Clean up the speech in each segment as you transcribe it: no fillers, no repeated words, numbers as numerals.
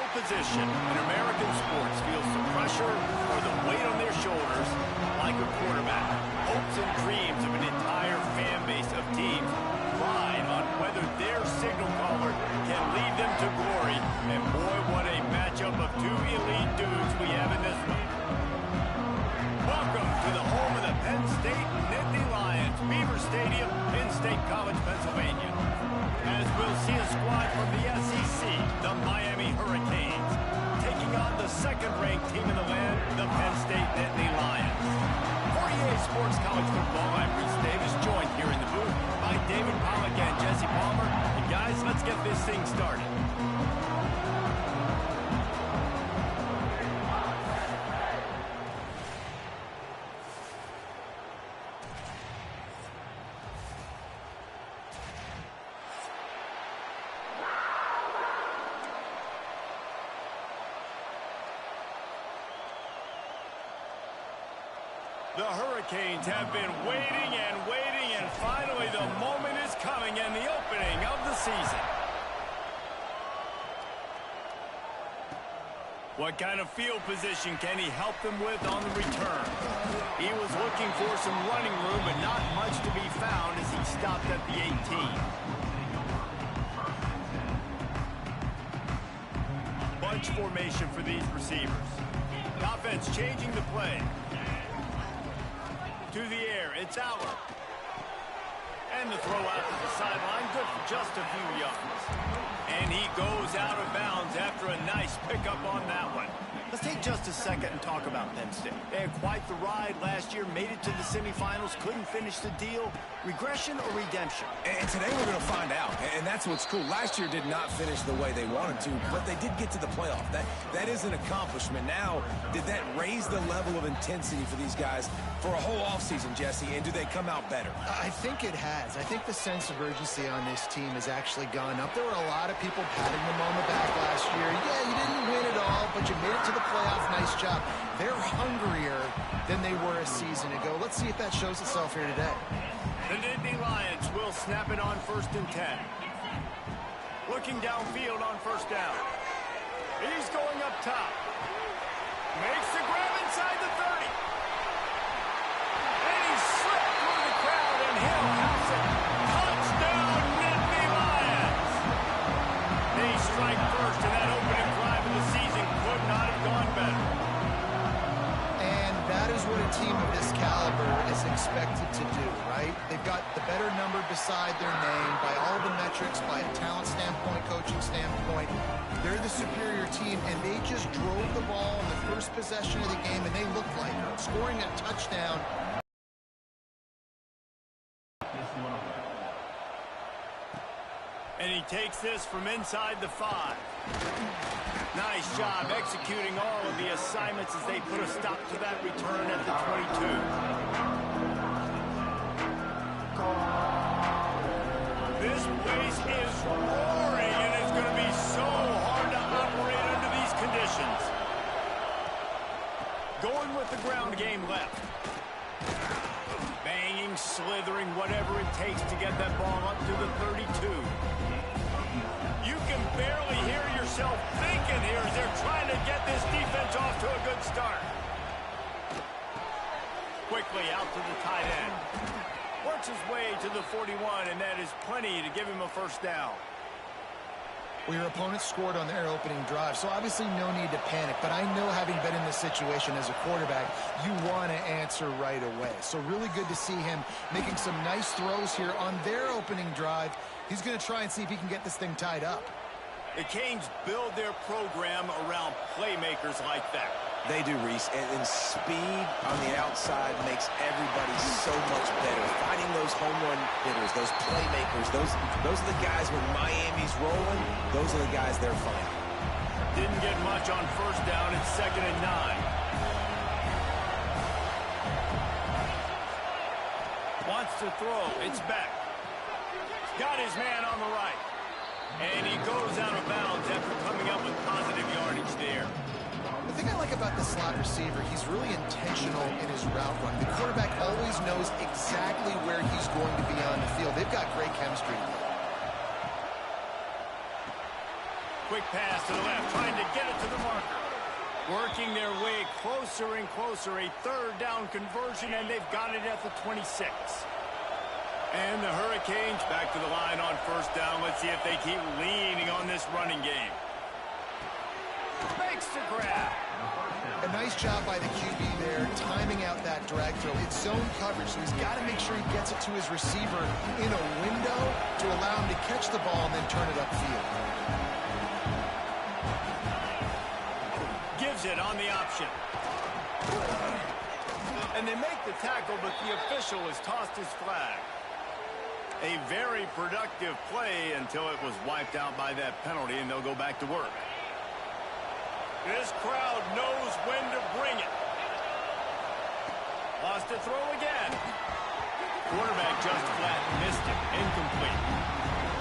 field position in American sports feels the pressure or the weight on their shoulders like a quarterback. Hopes and dreams of an entire fan base of teams ride on whether their signal caller can lead them to glory. And boy, what a matchup of two elite dudes we have in this one. Welcome to the home of the Penn State Nittany Lions, Beaver Stadium, Penn State College, Pennsylvania. As we'll see a squad from the SEC, the Miami Hurricanes, taking on the second-ranked team in the land, the Penn State Nittany Lions. For EA Sports College Football, I'm Reese Davis, joined here in the booth by David Pollack and Jesse Palmer. And guys, let's get this thing started. The Hurricanes have been waiting and finally the moment is coming and the opening of the season. What kind of field position can he help them with on the return? He was looking for some running room, but not much to be found as he stopped at the 18. Bunch formation for these receivers. The offense changing the play. To the air, it's Aller. And the throw out to the sideline, good for just a few yards. And he goes out of bounds after a nice pickup on that one. Let's take just a second and talk about Penn State. They had quite the ride last year, made it to the semifinals, couldn't finish the deal. Regression or redemption? And today we're going to find out, and that's what's cool. Last year did not finish the way they wanted to, but they did get to the playoff. That is an accomplishment. Now, did that raise the level of intensity for these guys for a whole offseason, Jesse, and do they come out better? I think it has. I think the sense of urgency on this team has actually gone up. There were a lot of people patting them on the back last year. Yeah, you didn't win it all, but you made it to the playoff. Nice job. They're hungrier than they were a season ago. Let's see if that shows itself here today. The Nittany Lions will snap it on 1st and 10. Looking downfield on 1st down. He's going up top. Makes the grab inside the 30. And he slipped through the crowd and he'll house it. Touchdown, Nittany Lions. They strike first and that opening drive of the season could not have gone better. And that is what a team of this caliber is expected to do, right? They've got the better number beside their name by all the metrics, by a talent standpoint, coaching standpoint. They're the superior team, and they just drove the ball in the first possession of the game, and they looked like scoring a touchdown. And he takes this from inside the 5. Nice job executing all of the assignments as they put a stop to that return at the 22. This place is roaring, and it's going to be so hard to operate under these conditions. Going with the ground game left. Banging, slithering, whatever it takes to get that ball up to the 32. You can barely hear yourself thinking here as they're trying to get this defense off to a good start. Quickly out to the tight end. Works his way to the 41, and that is plenty to give him a 1st down. Well, your opponent scored on their opening drive, so obviously no need to panic. But I know, having been in this situation as a quarterback, you want to answer right away. So really good to see him making some nice throws here on their opening drive. He's going to try and see if he can get this thing tied up. The Canes build their program around playmakers like that. They do, Reese, and speed on the outside makes everybody so much better. Finding those home run hitters, those playmakers, those are the guys when Miami's rolling, those are the guys they're finding. Didn't get much on 1st down. It's 2nd and 9. Wants to throw. It's back. Got his man on the right. And he goes out of bounds after coming up with positive yardage there. The thing I like about the slot receiver, he's really intentional in his route run. The quarterback always knows exactly where he's going to be on the field. They've got great chemistry together. quick pass to the left, trying to get it to the marker. Working their way closer and closer, a third down conversion, and they've got it at the 26. And the Hurricanes back to the line on first down. Let's see if they keep leaning on this running game. Makes the grab. A nice job by the QB there, timing out that drag throw. It's zone coverage, so he's got to make sure he gets it to his receiver in a window to allow him to catch the ball and then turn it upfield. Gives it on the option. And they make the tackle, but the official has tossed his flag. A very productive play until it was wiped out by that penalty, and they'll go back to work. This crowd knows when to bring it. Lost to throw again. Quarterback just flat missed it. Incomplete.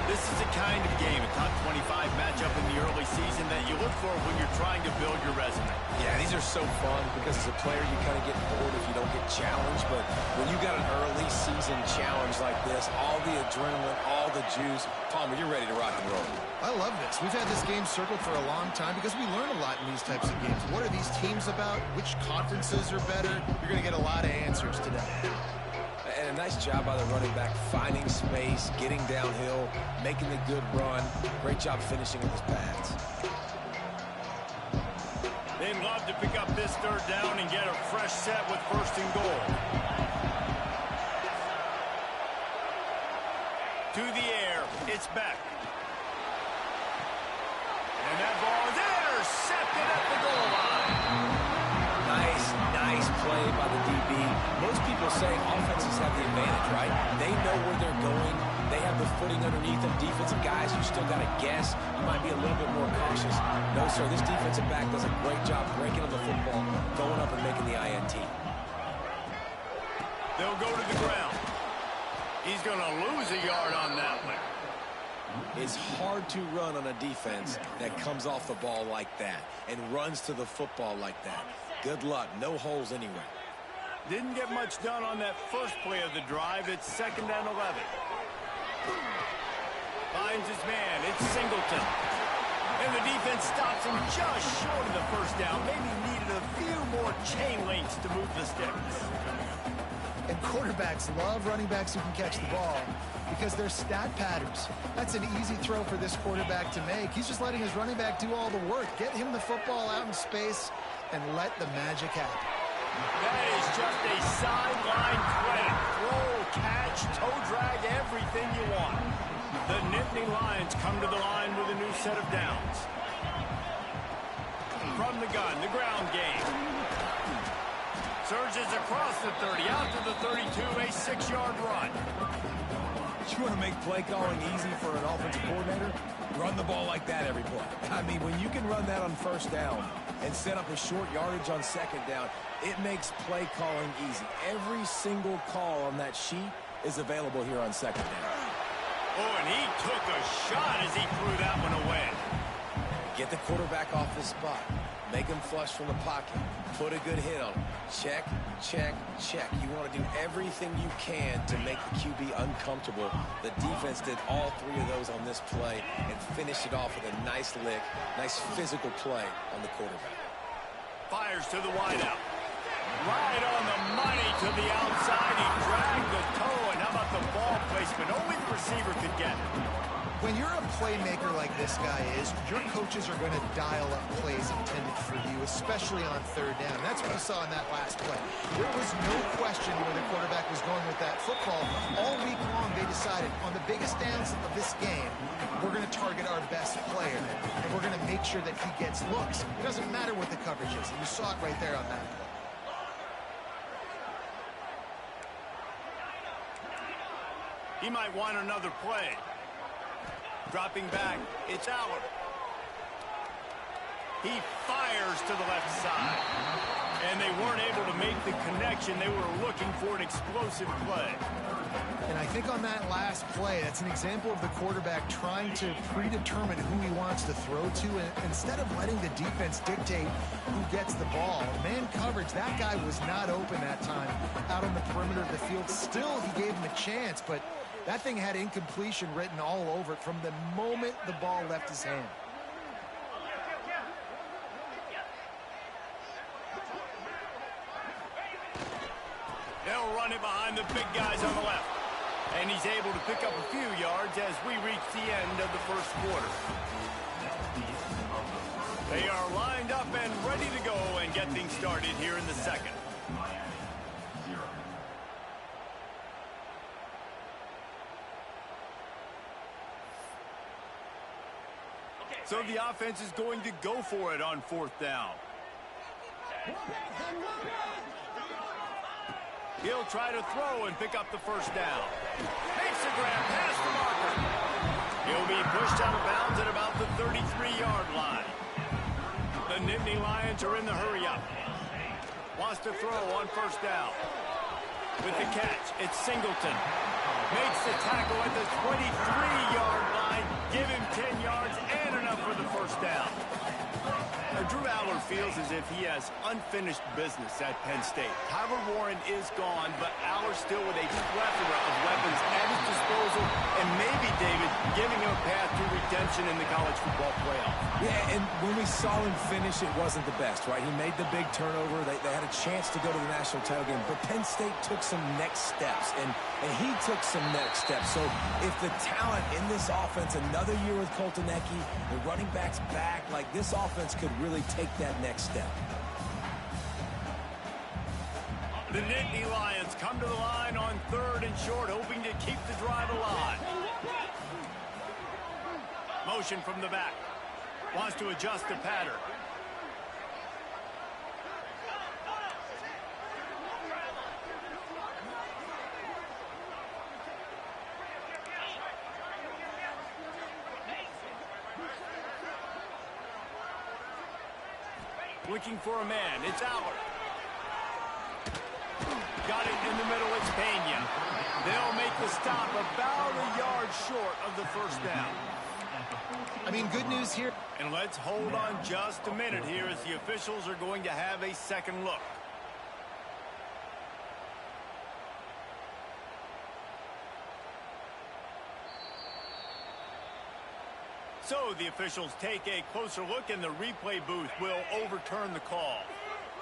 This is the kind of game, a top 25 matchup in the early season, that you look for when you're trying to build your resume. Yeah, these are so fun because as a player you kind of get bored if you don't get challenged, but when you got an early season challenge like this, all the adrenaline, all the juice, Palmer, you're ready to rock and roll. I love this. We've had this game circled for a long time because we learn a lot in these types of games. What are these teams about? Which conferences are better? You're going to get a lot of answers today. And a nice job by the running back, finding space, getting downhill, making a good run. Great job finishing with his pads. They'd love to pick up this third down and get a fresh set with first and goal. To the air, it's back. And that ball is intercepted at the goal line. Nice play by the DB. Most people say offenses have the advantage, right? They know where they're going. They have the footing underneath them. Defensive guys, you still got to guess. You might be a little bit more cautious. No, sir, this defensive back does a great job breaking on the football, going up and making the INT. They'll go to the ground. He's going to lose a yard on that one. It's hard to run on a defense that comes off the ball like that and runs to the football like that. Good luck. No holes anyway. Didn't get much done on that first play of the drive. It's 2nd and 11. Finds his man. It's Singleton. And the defense stops him just short of the first down. Maybe needed a few more chain links to move the sticks. And quarterbacks love running backs who can catch the ball because they're stat patterns. That's an easy throw for this quarterback to make. He's just letting his running back do all the work. Get him the football out in space and let the magic happen. That is just a sideline play. Throw, catch, toe drag, everything you want. The Nittany Lions come to the line with a new set of downs. From the gun, the ground game. Surges across the 30, out to the 32, a 6-yard run. You want to make play calling easy for an offensive coordinator? Run the ball like that every play. I mean, when you can run that on first down and set up a short yardage on second down, it makes play calling easy. Every single call on that sheet is available here on second down. Oh, and he took a shot as he threw that one away. Get the quarterback off his spot. Make him flush from the pocket. Put a good hit on him. Check, check, check. You want to do everything you can to make the QB uncomfortable. The defense did all 3 of those on this play and finished it off with a nice lick, nice physical play on the quarterback. Fires to the wideout. Right on the money to the outside. He dragged the toe, and how about the ball placement? Only the receiver could get it. When you're a playmaker like this guy is, your coaches are going to dial up plays intended for you, especially on third down. That's what we saw in that last play. There was no question where the quarterback was going with that football. All week long, they decided on the biggest downs of this game, we're going to target our best player, and we're going to make sure that he gets looks. It doesn't matter what the coverage is, and you saw it right there on that play. He might want another play. Dropping back, it's Allen. He fires to the left side. And they weren't able to make the connection. They were looking for an explosive play. And I think on that last play, that's an example of the quarterback trying to predetermine who he wants to throw to. And instead of letting the defense dictate who gets the ball, man coverage, that guy was not open that time out on the perimeter of the field. Still, he gave him a chance, but that thing had incompletion written all over it from the moment the ball left his hand. find the big guys on the left. And he's able to pick up a few yards as we reach the end of the first quarter. They are lined up and ready to go and get things started here in the second. So the offense is going to go for it on fourth down. He'll try to throw and pick up the first down. Makes a grab past the marker. He'll be pushed out of bounds at about the 33-yard line. The Nittany Lions are in the hurry-up. Wants to throw on first down. With the catch, it's Singleton. Makes the tackle at the 23-yard line. Give him 10 yards and enough for the first down. Now, Drew Allar feels as if he has unfinished business at Penn State. Tyler Warren is gone, but Allar still with a plethora of weapons at his disposal, and maybe, David, giving him a path to redemption in the college football playoff. Yeah, and when we saw him finish, it wasn't the best, right? He made the big turnover. They had a chance to go to the national title game, but Penn State took some next steps, and he took some next steps. So if the talent in this offense, another year with Colton Ecke, the running backs back, like this offense could really take that next step. The Nittany Lions come to the line on third and short, hoping to keep the drive alive. Motion from the back. Wants to adjust the pattern. Looking for a man. It's Allar. Got it in the middle. It's Pena. They'll make the stop about a yard short of the first down. I mean, good news here. And let's hold on just a minute here as the officials are going to have a second look. So the officials take a closer look, and the replay booth will overturn the call.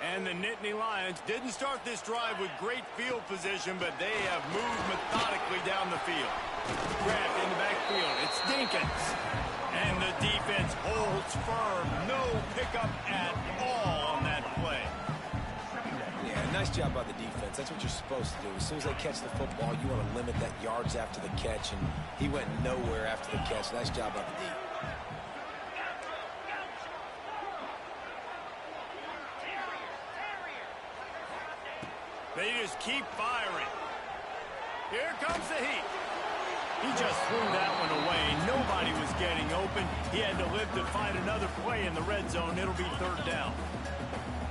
And the Nittany Lions didn't start this drive with great field position, but they have moved methodically down the field. Grabbed in the backfield. It's Dinkins. And the defense holds firm. No pickup at all on that play. Yeah, nice job by the defense. That's what you're supposed to do. As soon as they catch the football, you want to limit that yards after the catch, and he went nowhere after the catch. Nice job by the D. They just keep firing. Here comes the heat. He just threw that one away. Nobody was getting open. He had to live to find another play in the red zone. It'll be third down.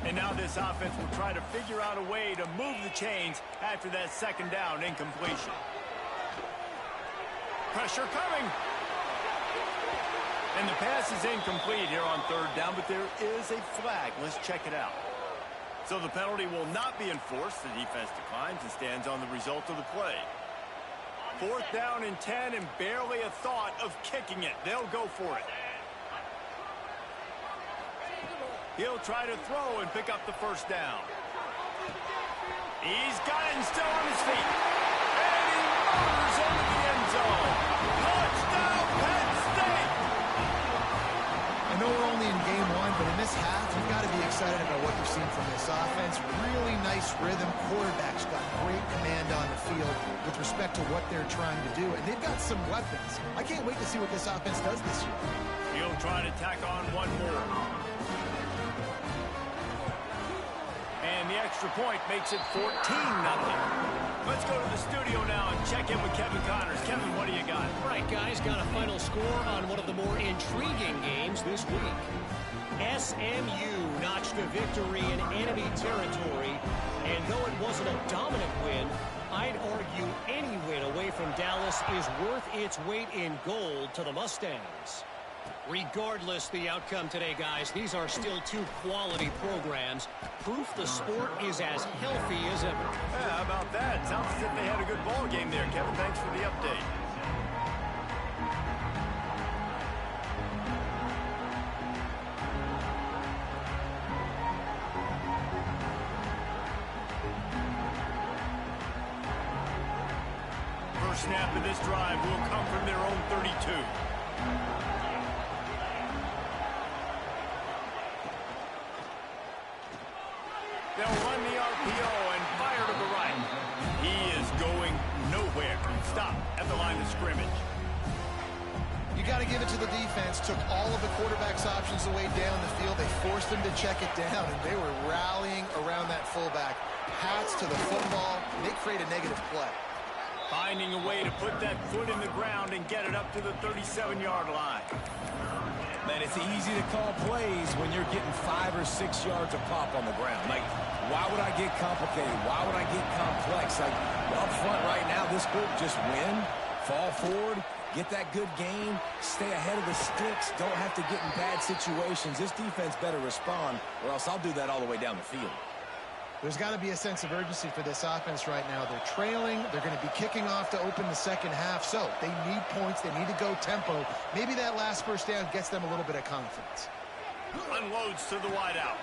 And now this offense will try to figure out a way to move the chains after that second down incompletion. Pressure coming. And the pass is incomplete here on third down, but there is a flag. Let's check it out. So the penalty will not be enforced. The defense declines and stands on the result of the play. Fourth down and 10, and barely a thought of kicking it. They'll go for it. He'll try to throw and pick up the first down. He's got it and still on his feet. And he murders into the end zone. Touchdown, Penn State! I know we're only in game one, but in this half, you've got to be excited about what you're seeing from this offense. Really nice rhythm. Quarterback's got great command on the field with respect to what they're trying to do. And they've got some weapons. I can't wait to see what this offense does this year. He'll try to tack on one more. And the extra point makes it 14-0. Let's go to the studio now and check in with Kevin Connors. Kevin, what do you got? Right, guys, got a final score on one of the more intriguing games this week. SMU notched a victory in enemy territory, and though it wasn't a dominant win, I'd argue any win away from Dallas is worth its weight in gold to the Mustangs. Regardless the outcome today, guys, these are still two quality programs. Proof the sport is as healthy as ever. Yeah, how about that? Sounds as if they had a good ball game there, Kevin. Thanks for the update. snap of this drive will come from their own 32. They'll run the RPO and fire to the right. He is going nowhere. Stop at the line of scrimmage. You got to give it to the defense. Took all of the quarterback's options away down the field. They forced him to check it down, and they were rallying around that fullback. Hats to the football. They create a negative play. Finding a way to put that foot in the ground and get it up to the 37-yard line. Man, it's easy to call plays when you're getting 5 or 6 yards of pop on the ground. Like, why would I get complicated? Why would I get complex? Like, up front right now, this group just win, fall forward, get that good gain, stay ahead of the sticks, don't have to get in bad situations. This defense better respond, or else I'll do that all the way down the field. There's got to be a sense of urgency for this offense right now. They're trailing. They're going to be kicking off to open the second half. So they need points. They need to go tempo. Maybe that last first down gets them a little bit of confidence. Unloads to the wideout.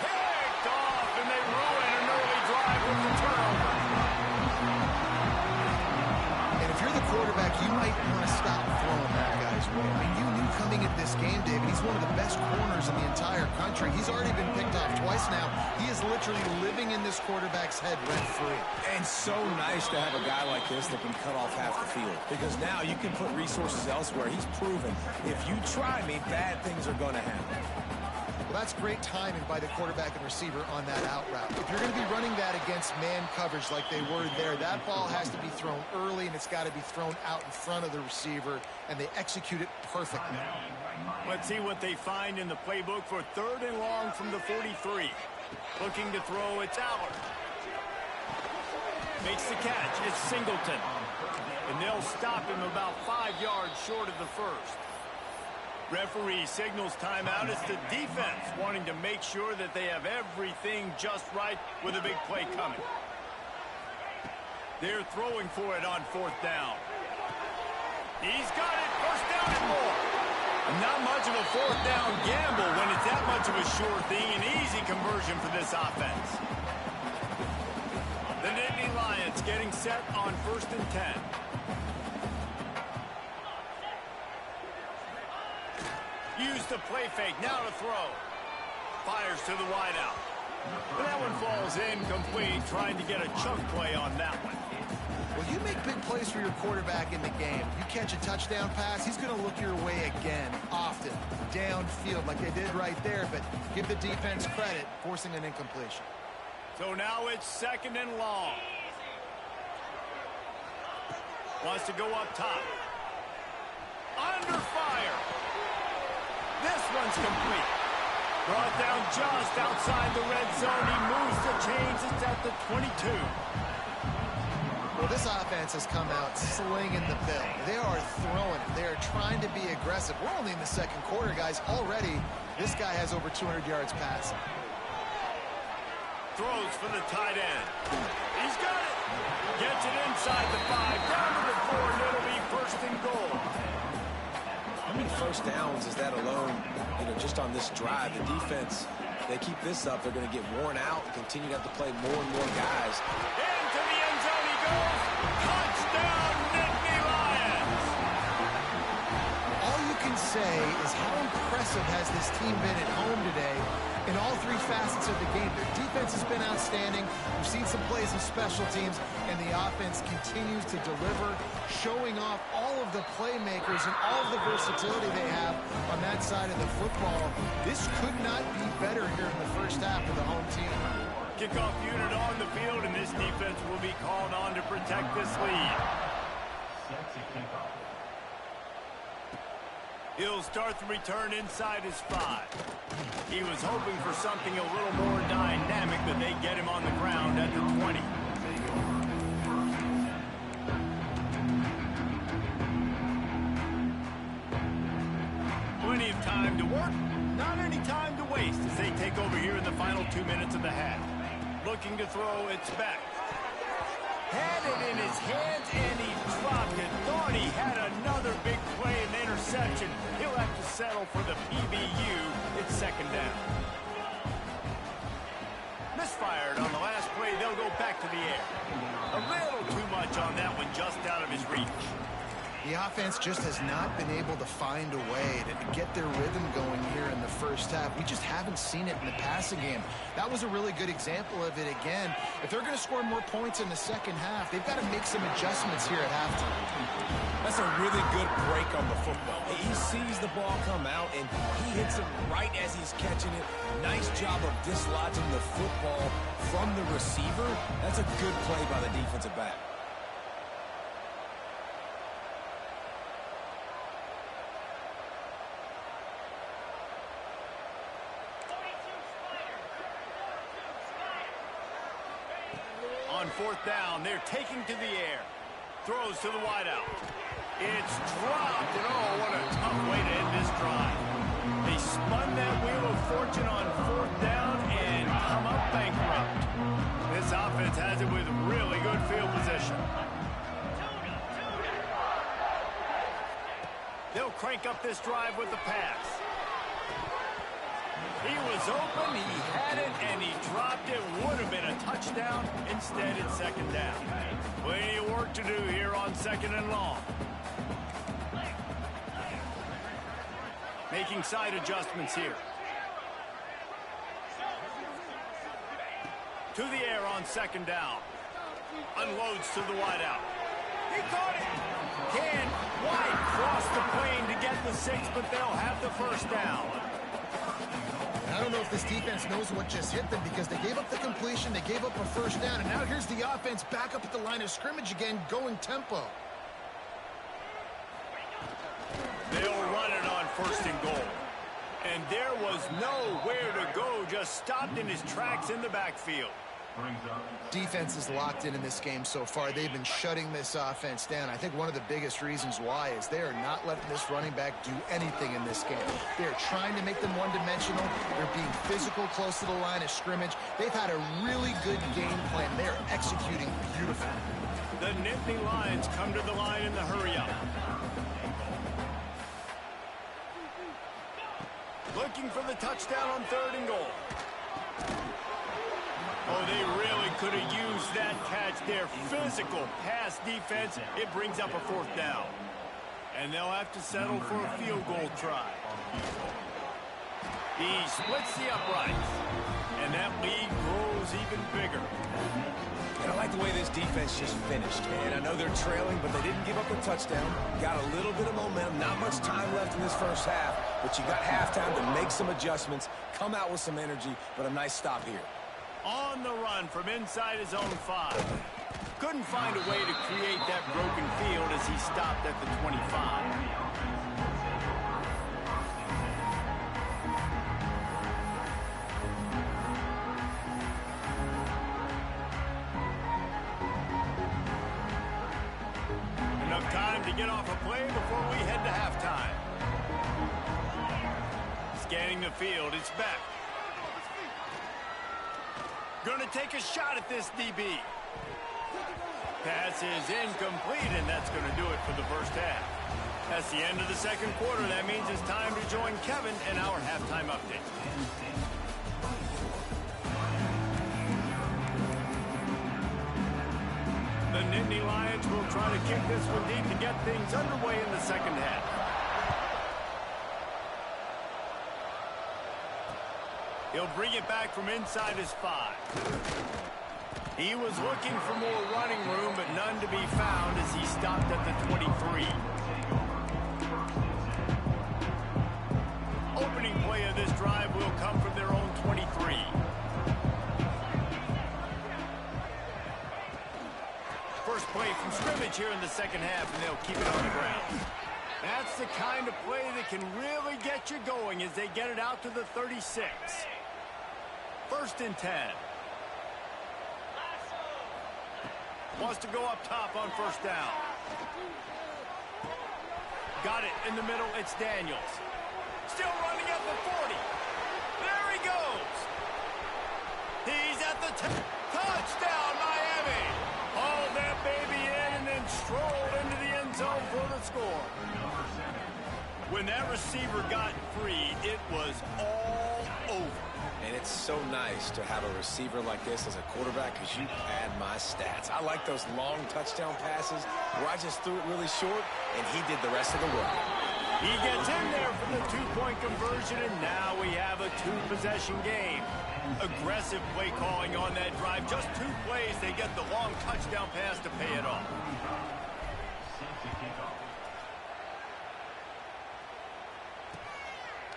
Picked off, and they ruin an early drive with the turnover. And if you're the quarterback, you might want to stop throwing that guy's way. I mean, you knew coming into this game, David, he's one of the best corners in the entire country. He's already been picked off twice now. He is literally living in this quarterback's head rent-free. And so nice to have a guy like this that can cut off half the field. Because now you can put resources elsewhere. He's proven, if you try me, bad things are going to happen. Well, that's great timing by the quarterback and receiver on that out route. If you're going to be running that against man coverage like they were there, that ball has to be thrown early, and it's got to be thrown out in front of the receiver, and they execute it perfectly. Let's see what they find in the playbook for 3rd and long from the 43. Looking to throw, it's Allard. Makes the catch, it's Singleton. And they'll stop him about 5 yards short of the first. Referee signals timeout. It's the defense wanting to make sure that they have everything just right with a big play coming. They're throwing for it on 4th down. He's got it. 1st down and more. Not much of a 4th down gamble when it's that much of a sure thing. An easy conversion for this offense. The Nittany Lions getting set on 1st and 10. Use the play fake, now to throw. Fires to the wideout. And that one falls incomplete, trying to get a chunk play on that one. Well, you make big plays for your quarterback in the game. You catch a touchdown pass, he's going to look your way again, often, downfield like they did right there, but give the defense credit, forcing an incompletion. So now it's 2nd and long. Wants to go up top. Under fire. This one's complete. Brought down just outside the red zone. He moves the chains. It's at the 22. Well, this offense has come out slinging the bill. They are throwing it. They are trying to be aggressive. We're only in the 2nd quarter, guys. Already, this guy has over 200 yards passing. Throws for the tight end. He's got it. Gets it inside the 5. Down to the 4, and it'll be 1st and goal. How many 1st downs is that alone, just on this drive? The defense, they keep this up, they're going to get worn out and continue to have to play more and more guys. Into the end zone he goes. Touchdown, Nittany Lions. All you can say is how impressive has this team been at home today in all 3 facets of the game. Their defense has been outstanding. We've seen some plays in special teams, and the offense continues to deliver, showing off all of the playmakers and all of the versatility they have on that side of the football. This could not be better here in the first half of the home team. Kickoff unit on the field, and this defense will be called on to protect this lead. He'll start the return inside his 5. He was hoping for something a little more dynamic, but they get him on the ground at the 20. Plenty of time to work, not any time to waste as they take over here in the final 2 minutes of the half. Looking to throw, it's back. Had it in his hands, and he dropped it. Thought he had another big play and interception. He'll have to settle for the PBU. It's 2nd down. Misfired on the last play. They'll go back to the air. A little too much on that one, just out of his reach. The offense just has not been able to find a way to get their rhythm going here in the first half. We just haven't seen it in the passing game. That was a really good example of it again. If they're going to score more points in the second half, they've got to make some adjustments here at halftime. That's a really good break on the football. He sees the ball come out, and he hits it right as he's catching it. Nice job of dislodging the football from the receiver. That's a good play by the defensive back. On fourth down, they're taking to the air. Throws to the wideout. It's dropped, and oh, what a tough way to end this drive. They spun that wheel of fortune on fourth down and come up bankrupt. This offense has it with really good field position. They'll crank up this drive with the pass. He was open, he had it, and he dropped it. Would have been a touchdown. Instead, it's second down. Plenty of work to do here on second and long. Making side adjustments here. To the air on second down. Unloads to the wideout. He caught it. Can White cross the plane to get the 6, but they'll have the first down. I don't know if this defense knows what just hit them because they gave up the completion, they gave up a first down, and now here's the offense back up at the line of scrimmage again, going tempo. They'll run it on first and goal. And there was nowhere to go, just stopped in his tracks in the backfield. Defense is locked in this game so far. They've been shutting this offense down. I think one of the biggest reasons why is they are not letting this running back do anything in this game. They're trying to make them one-dimensional. They're being physical close to the line of scrimmage. They've had a really good game plan. They're executing beautifully. The Nittany Lions come to the line in the hurry-up. Looking for the touchdown on third and goal. Oh, they really could have used that catch. Their physical pass defense, it brings up a fourth down. And they'll have to settle for a field goal try. He splits the uprights, and that lead grows even bigger. And I like the way this defense just finished. And I know they're trailing, but they didn't give up the touchdown. Got a little bit of momentum. Not much time left in this first half, but you got halftime to make some adjustments, come out with some energy, but a nice stop here. On the run from inside his own 5. Couldn't find a way to create that broken field as he stopped at the 25. Enough time to get off a play before we head to halftime. Scanning the field, it's back. Going to take a shot at this DB. Pass is incomplete, and that's going to do it for the first half. That's the end of the second quarter. That means it's time to join Kevin in our halftime update. The Nittany Lions will try to kick this one deep to get things underway in the second half. He'll bring it back from inside his 5. He was looking for more running room, but none to be found as he stopped at the 23. Opening play of this drive will come from their own 23. First play from scrimmage here in the second half, and they'll keep it on the ground. That's the kind of play that can really get you going as they get it out to the 36. First and 10. Wants to go up top on first down. Got it in the middle. It's Daniels. Still running at the 40. There he goes. He's at the touchdown, Miami. Hauled that baby in and then strolled into the end zone for the score. When that receiver got free, it was all over. And it's so nice to have a receiver like this as a quarterback because you pad my stats. I like those long touchdown passes where I just threw it really short, and he did the rest of the work. He gets in there for the two-point conversion, and now we have a two-possession game. Aggressive play calling on that drive. Just 2 plays, they get the long touchdown pass to pay it off.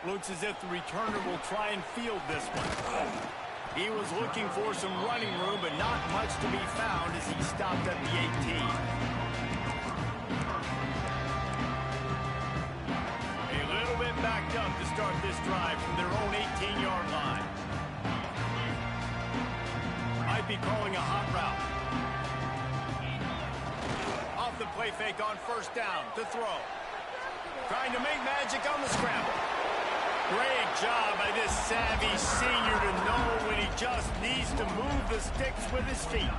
Looks as if the returner will try and field this one. He was looking for some running room, but not much to be found as he stopped at the 18. A little bit backed up to start this drive from their own 18-yard line. Might be calling a hot route. Off the play fake on first down to throw. Trying to make magic on the scramble. Great job by this savvy senior to know when he just needs to move the sticks with his feet.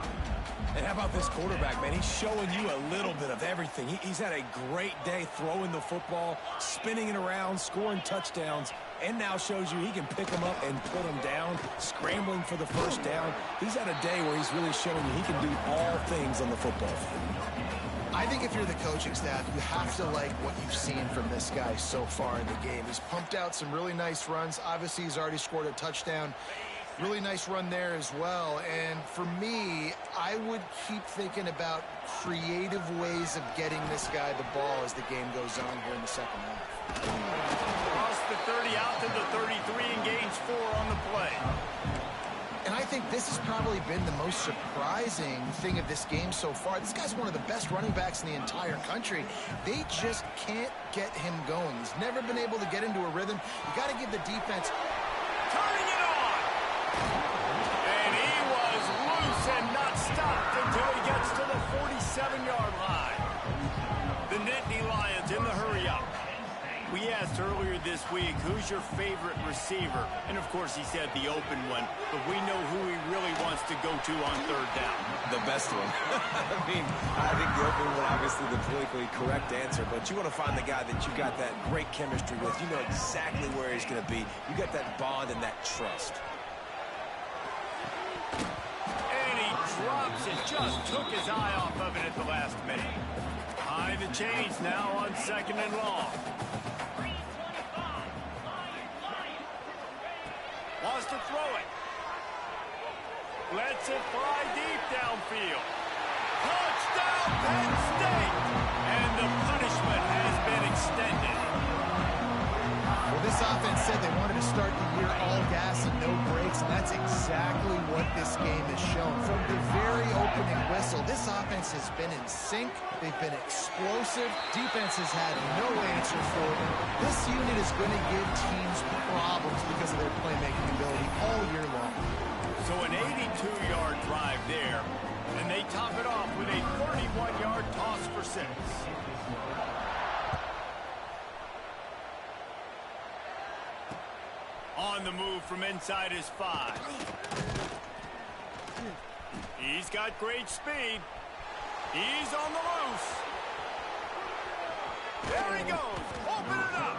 And how about this quarterback, man? He's showing you a little bit of everything. He's had a great day throwing the football, spinning it around, scoring touchdowns, and now shows you he can pick them up and put them down, scrambling for the first down. He's had a day where he's really showing you he can do all things on the football field. I think if you're the coaching staff, you have to like what you've seen from this guy so far in the game. He's pumped out some really nice runs. Obviously, he's already scored a touchdown. Really nice run there as well. And for me, I would keep thinking about creative ways of getting this guy the ball as the game goes on here in the second half. Across the 30 out to the 33 and gains 4 on the play. And I think this has probably been the most surprising thing of this game so far. This guy's one of the best running backs in the entire country. They just can't get him going. He's never been able to get into a rhythm. You got to give the defense. Turning it on! And he was loose and not stopped until he gets to the 47-yard line. The Nittany Lions in the hurry-up. We asked earlier this week, who's your favorite receiver? And, of course, he said the open one, but we know who he really wants to go to on third down. The best one. I mean, I think the open one, obviously the politically correct answer, but you want to find the guy that you got that great chemistry with. You know exactly where he's going to be. You got that bond and that trust. And he drops it, just took his eye off of it at the last minute. High the chains now on 2nd and long. Wants to throw it. Lets it fly deep downfield. Touchdown, Penn State! And the punishment has been extended. Well, this offense said they wanted to start the year all gas and no brakes, and that's exactly what this game has shown. From the very opening whistle, this offense has been in sync. They've been explosive. Defense has had no answer for them. This unit is going to give teams problems because of their playmaking ability all year long. So an 82-yard drive there, and they top it off with a 31-yard toss for 6. On the move from inside his 5. He's got great speed. He's on the loose. There he goes. Open it up.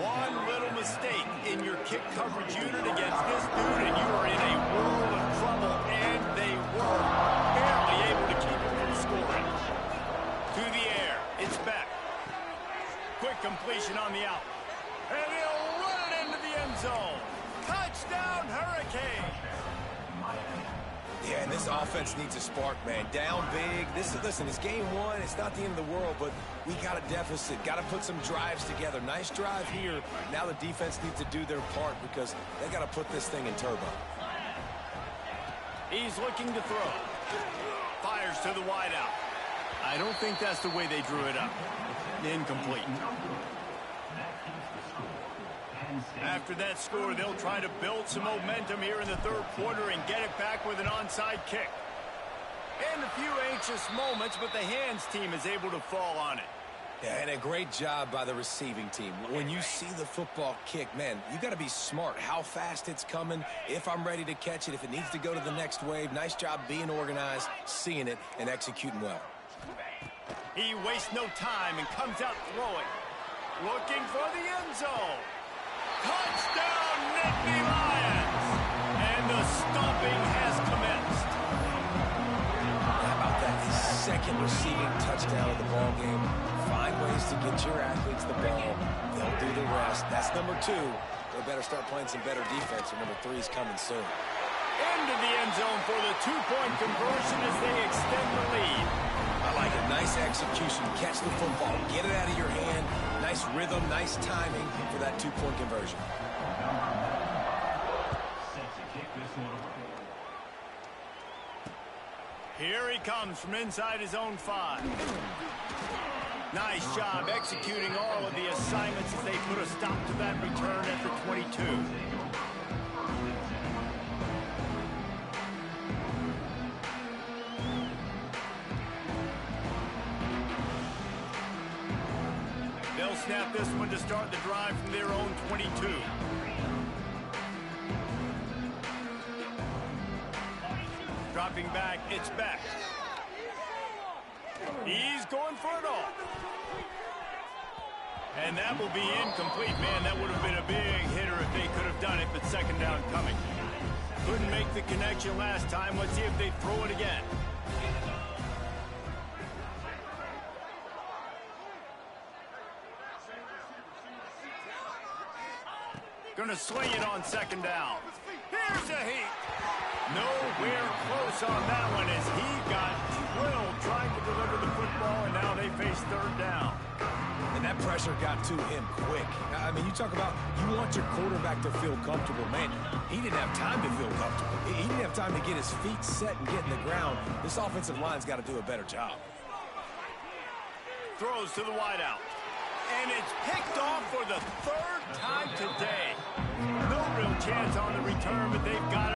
One little mistake in your kick coverage unit against this dude, and you are in a world of trouble, and they were barely able to keep him from scoring. To the air. It's back. Quick completion on the out. And he'll run it into the end zone. Touchdown, Hurricane. Yeah, and this offense needs a spark, man. Down big. Listen, it's game 1. It's not the end of the world, but we got a deficit. Got to put some drives together. Nice drive here. Now the defense needs to do their part because they got to put this thing in turbo. He's looking to throw. Fires to the wideout. I don't think that's the way they drew it up. Incomplete. After that score, they'll try to build some momentum here in the third quarter and get it back with an onside kick. And a few anxious moments, but the hands team is able to fall on it. Yeah, and a great job by the receiving team. When you see the football kick, man, you got to be smart. How fast it's coming, if I'm ready to catch it, if it needs to go to the next wave. Nice job being organized, seeing it, and executing well. He wastes no time and comes out throwing. looking for the end zone. Touchdown, Nittany Lions! And the stomping has commenced. How about that? His second receiving touchdown of the ball game. Find ways to get your athletes the ball. They'll do the rest. That's number 2. They better start playing some better defense, or number 3 is coming soon. Into the end zone for the 2-point conversion as they extend the lead. I like it. Nice execution. Catch the football. Get it out of your hand. Nice rhythm, nice timing for that 2-point conversion. Here he comes from inside his own 5. Nice job executing all of the assignments as they put a stop to that return at the 22. They'll snap this one to start the drive from their own 22. Dropping back, it's Beck. He's going for it all. And that will be incomplete. Man, that would have been a big hitter if they could have done it, but second down coming. Couldn't make the connection last time. Let's see if they throw it again. Gonna swing it on second down. Here's a heat. Nowhere close on that one as he got drilled trying to deliver the football, and now they face third down. And that pressure got to him quick. I mean, you talk about you want your quarterback to feel comfortable. Man, he didn't have time to feel comfortable. He didn't have time to get his feet set and get in the ground. This offensive line's got to do a better job. Throws to the wideout. And it's picked off for the 3rd time today. No real chance on the return, but they've got it.